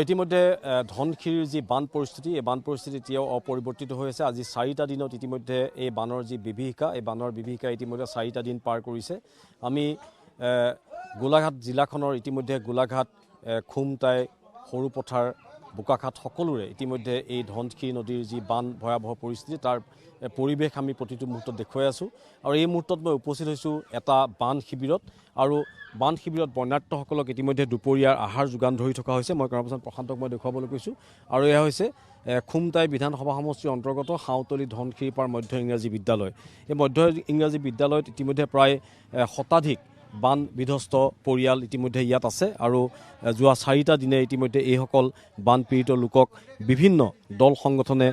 ইতিমধ্যে ধনশিৰিৰ যি বান পৰিস্থিতি এই বান পৰিস্থিতি এতিয়াও অপৰিৱৰ্তিত হৈ আছে। আজি 4টা দিনত ইতিমধ্যে এই বানৰ যি বিভীষিকা এই বানৰ বিভীষিকা ইতিমধ্যে 4টা দিন পাৰ কৰিছে। আমি গোলাঘাট জিলাখনৰ ইতিমধ্যে গোলাঘাট খুমটাই সৰুপথাৰ বোকাখাট সকলোৰে ইতিমধ্যে এই ধনশিৰি নদীৰ যি বান ভয়াৱহ পৰিস্থিতি তাৰ পৰিৱেশ আমি প্ৰতিটো মুহূৰ্তত দেখুৱাই আছোঁ। আৰু এই মুহূৰ্তত মই উপস্থিত হৈছোঁ এটা বান শিবিৰত আৰু বান শিবিৰত বন্যাৰ্থসকলক ইতিমধ্যে দুপৰীয়াৰ আহাৰ যোগান ধৰি থকা হৈছে। মই কেমেৰাপাৰ্চন প্ৰশান্তক মই দেখুৱাবলৈ কৈছোঁ। আৰু এয়া হৈছে খুমটাই বিধানসভা সমষ্টিৰ অন্তৰ্গত হাউতলী ধনশিৰিপাৰ মধ্য ইংৰাজী বিদ্যালয়। এই মধ্য ইংৰাজী বিদ্যালয়ত ইতিমধ্যে প্ৰায় শতাধিক বান বিধ্বস্ত পৰিয়াল ইতিমধ্যে ইয়াত আছে আৰু যোৱা 4টা দিনে ইতিমধ্যে এইসকল বানপীড়িত লোকক বিভিন্ন দল সংগঠনে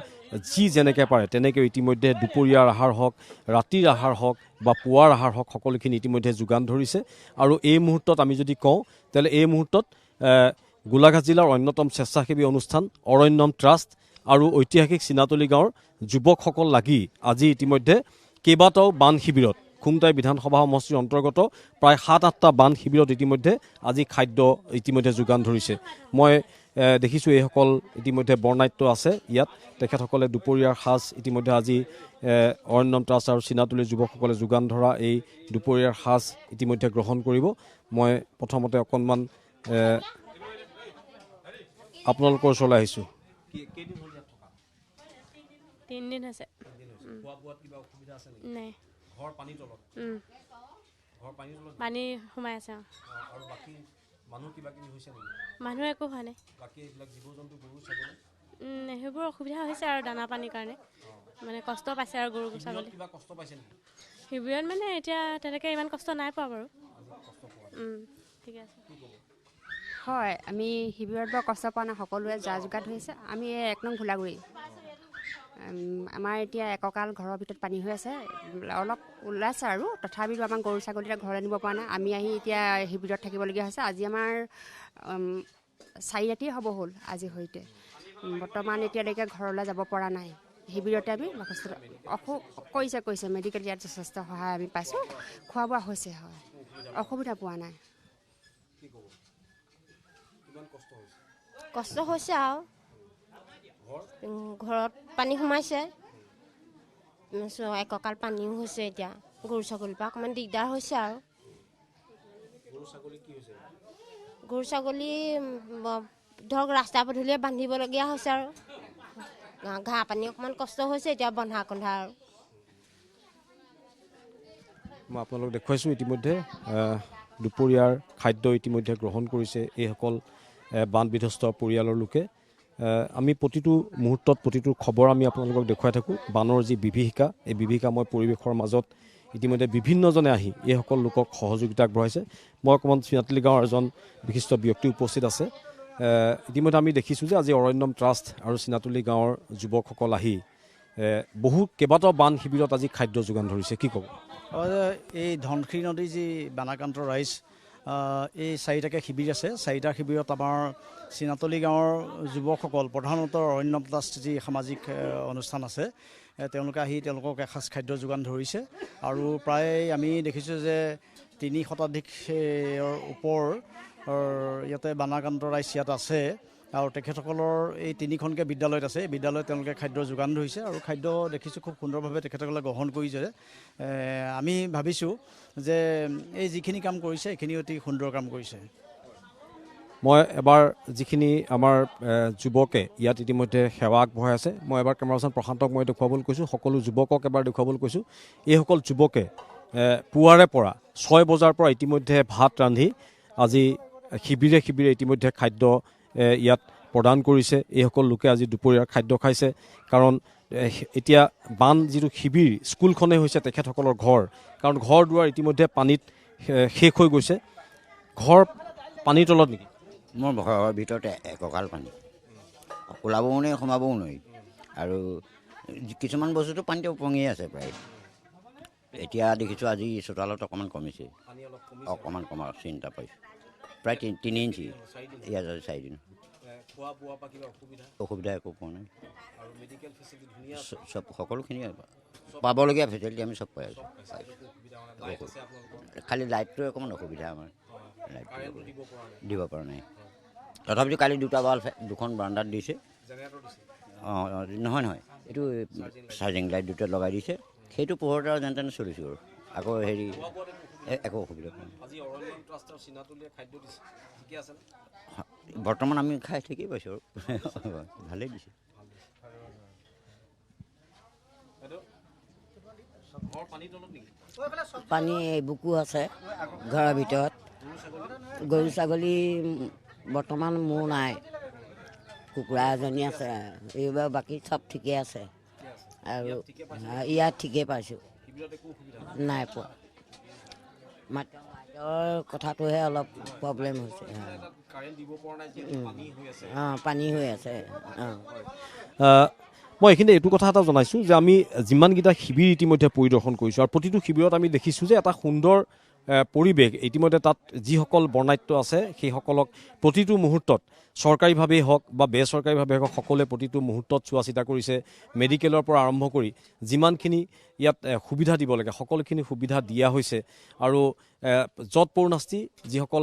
যি যেনেকৈ পাৰে তেনেকৈ ইতিমধ্যে দুপৰীয়াৰ আহাৰ হওক, ৰাতিৰ আহাৰ হওক বা পুৱাৰ আহাৰ হওক সকলোখিনি ইতিমধ্যে যোগান ধৰিছে। আৰু এই মুহূৰ্তত আমি যদি কওঁ তেতিয়াহ'লে এই মুহূৰ্তত গোলাঘাট জিলাৰ অন্যতম স্বেচ্ছাসেৱী অনুষ্ঠান অৰণ্যম ট্ৰাষ্ট আৰু ঐতিহাসিক চিনাতলী গাঁৱৰ যুৱকসকল লাগি আজি ইতিমধ্যে কেইবাটাও বান শিবিৰত খুমটাই বিধানসভা সমষ্টিৰ অন্তৰ্গত প্ৰায় 7-8টা বান শিবিৰত ইতিমধ্যে আজি খাদ্য ইতিমধ্যে যোগান ধৰিছে। মই দেখিছোঁ এইসকল ইতিমধ্যে বৰ্ণাঢ্য আছে ইয়াত। তেখেতসকলে দুপৰীয়াৰ সাজ ইতিমধ্যে আজি অৰণ্যম ট্ৰাষ্ট আৰু চিনাতলীৰ যুৱকসকলে যোগান ধৰা এই দুপৰীয়াৰ সাজ ইতিমধ্যে গ্ৰহণ কৰিব। মই প্ৰথমতে অকণমান আপোনালোকৰ ওচৰলৈ আহিছোঁ। 3 দিন আছে। নাই পানী সোমাই আছে। মানুহ একো হোৱা নাই। সেইবোৰ অসুবিধা হৈছে আৰু দানা পানীৰ কাৰণে মানে কষ্ট পাইছে আৰু গৰু ছাগলী। শিবিৰত মানে এতিয়া তেনেকৈ ইমান কষ্ট নাই পোৱা বাৰু। ঠিক আছে। হয়, আমি শিবিৰত বৰ কষ্ট পোৱা নাই। সকলোৱে যা যোগাৰ ধৰিছে। আমি 1 নং ভোলাগুৰি। আমাৰ এতিয়া এককাল ঘৰৰ ভিতৰত পানী হৈ আছে। অলপ ওলাইছে আৰু তথাপিতো আমাৰ গৰু ছাগলী ঘৰলৈ নিব পৰা নাই। আমি আহি এতিয়া শিবিৰত থাকিবলগীয়া হৈছে। আজি আমাৰ 4 ৰাতি হ'ব হ'ল আজি সৈতে। বৰ্তমান এতিয়ালৈকে ঘৰলৈ যাব পৰা নাই। শিবিৰতে আমি কৰিছে মেডিকেল ইয়াত যথেষ্ট সহায় আমি পাইছোঁ। খোৱা বোৱা হৈছে, হয়, অসুবিধা পোৱা নাই। কষ্ট হৈছে আৰু ঘৰত পানী সোমাইছে, এককাল পানীও হৈছে। এতিয়া গৰু ছাগলীৰ পৰা অকণমান দিগদাৰ হৈছে আৰু গৰু ছাগলী ধৰক ৰাস্তা পদূলিয়ে বান্ধিবলগীয়া হৈছে আৰু ঘাঁহ পানী অকণমান কষ্ট হৈছে এতিয়া বন্ধা কন্ধা আৰু মই আপোনালোক দেখুৱাইছোঁ ইতিমধ্যে দুপৰীয়াৰ খাদ্য ইতিমধ্যে গ্ৰহণ কৰিছে এইসকল বান বিধ্বস্ত পৰিয়ালৰ লোকে। আমি প্ৰতিটো মুহূৰ্তত প্ৰতিটো খবৰ আমি আপোনালোকক দেখুৱাই থাকোঁ। বানৰ যি বিভীষিকা এই বিভীষিকাময় পৰিৱেশৰ মাজত ইতিমধ্যে বিভিন্নজনে আহি এইসকল লোকক সহযোগিতা আগবঢ়াইছে। মই অকণমান চিনাতলী গাঁৱৰ এজন বিশিষ্ট ব্যক্তি উপস্থিত আছে। ইতিমধ্যে আমি দেখিছোঁ যে আজি অৰণ্যম ট্ৰাষ্ট আৰু চিনাতলী গাঁৱৰ যুৱকসকল আহি কেইবাটাও বান শিবিৰত আজি খাদ্য যোগান ধৰিছে। কি ক'ব? এই ধনশিৰি নদীৰ যি বানাক্ৰান্ত ৰাইজ এই 4টাকৈ শিবিৰ আছে। 4টা শিবিৰত আমাৰ চিনাতলী গাঁৱৰ যুৱকসকল প্ৰধানতঃ অৰণ্যম ট্ৰাষ্ট যি সামাজিক অনুষ্ঠান আছে তেওঁলোকে আহি তেওঁলোকক এসাঁজ খাদ্য যোগান ধৰিছে। আৰু প্ৰায় আমি দেখিছোঁ যে 3 শতাধিকৰ ওপৰ ইয়াতে বানাক্ৰান্ত ৰাইজ ইয়াত আছে। আৰু তেখেতসকলৰ এই 3খনকৈ বিদ্যালয়ত আছে। বিদ্যালয়ত তেওঁলোকে খাদ্য যোগান ধৰিছে আৰু খাদ্য দেখিছোঁ খুব সুন্দৰভাৱে তেখেতসকলে গ্ৰহণ কৰিছে। আমি ভাবিছোঁ যে এই যিখিনি কাম কৰিছে এইখিনি অতি সুন্দৰ কাম কৰিছে। মই এবাৰ যিখিনি আমাৰ যুৱকে ইয়াত ইতিমধ্যে সেৱা আগবঢ়াই আছে, মই এবাৰ কেমেৰাপাৰ্চন প্ৰশান্তক মই দেখুৱাবলৈ কৈছোঁ। সকলো যুৱকক এবাৰ দেখুৱাবলৈ কৈছোঁ। এইসকল যুৱকে পুৱাৰে পৰা 6 বজাৰ পৰা ইতিমধ্যে ভাত ৰান্ধি আজি শিবিৰে শিবিৰে ইতিমধ্যে খাদ্য ইয়াত প্ৰদান কৰিছে। এইসকল লোকে আজি দুপৰীয়াৰ খাদ্য খাইছে। কাৰণ এতিয়া বান যিটো শিবিৰ স্কুলখনেই হৈছে তেখেতসকলৰ ঘৰ। কাৰণ ঘৰ দুৱাৰ ইতিমধ্যে পানীত শেষ হৈ গৈছে। ঘৰ পানীৰ তলত নেকি? মোৰ ঘৰৰ ভিতৰতে এককাল পানী, ওলাবও নোৱাৰি সোমাবও নোৱাৰি। আৰু কিছুমান বস্তুটো পানীতে উপঙিয়ে আছে প্ৰায়। এতিয়া দেখিছোঁ আজি চোতালত অকণমান কমিছে, অকণমান কমা চিন্তা পাইছোঁ। প্ৰায় 3 ইঞ্চি ইয়াত 4 দিন। অসুবিধা একো পোৱা নাই। চব সকলোখিনি পাবলগীয়া ফেচিলিটি আমি চব পাই আছোঁ। খালি লাইটটোৱে অকণমান অসুবিধা আমাৰ, লাইটটো দিব পৰা নাই। তথাপিতো কালি দুটা বাল্ব দুখন বাৰাণ্ডাত দিছে। অঁ নহয় এইটো চাৰ্জিং লাইট দুটা লগাই দিছে, সেইটো পোহৰতে আৰু যেন তেনে চলিছোঁ আৰু। আকৌ হেৰি একো অসুবিধা নাই। বৰ্তমান আমি খাই ঠিকেই পাইছোঁ আৰু ভালেই দিছে। পানী বুকু আছে ঘৰৰ ভিতৰত। গৰু ছাগলী বৰ্তমান মোৰ নাই, কুকুৰা এজনী আছে, এইবাৰ বাকী চব ঠিকে আছে আৰু ইয়াত ঠিকেই পাইছোঁ, নাই পোৱা। মাত্ৰ লাইটৰ কথাটোহে অলপ প্ৰব্লেম হৈছে। অঁ পানী হৈ আছে। মই এইখিনি এইটো কথা এটা জনাইছোঁ যে আমি যিমানকেইটা শিবিৰ ইতিমধ্যে পৰিদৰ্শন কৰিছোঁ আৰু প্ৰতিটো শিবিৰত আমি দেখিছোঁ যে এটা সুন্দৰ পৰিৱেশ ইতিমধ্যে তাত যিসকল বৰ্ণাঢ্য আছে সেইসকলক প্ৰতিটো মুহূৰ্তত চৰকাৰীভাৱেই হওক বা বেচৰকাৰীভাৱেই হওক সকলোৱে প্ৰতিটো মুহূৰ্তত চোৱা চিতা কৰিছে। মেডিকেলৰ পৰা আৰম্ভ কৰি যিমানখিনি ইয়াত সুবিধা দিব লাগে সকলোখিনি সুবিধা দিয়া হৈছে আৰু য'ত পৌৰ্ণাস্তি যিসকল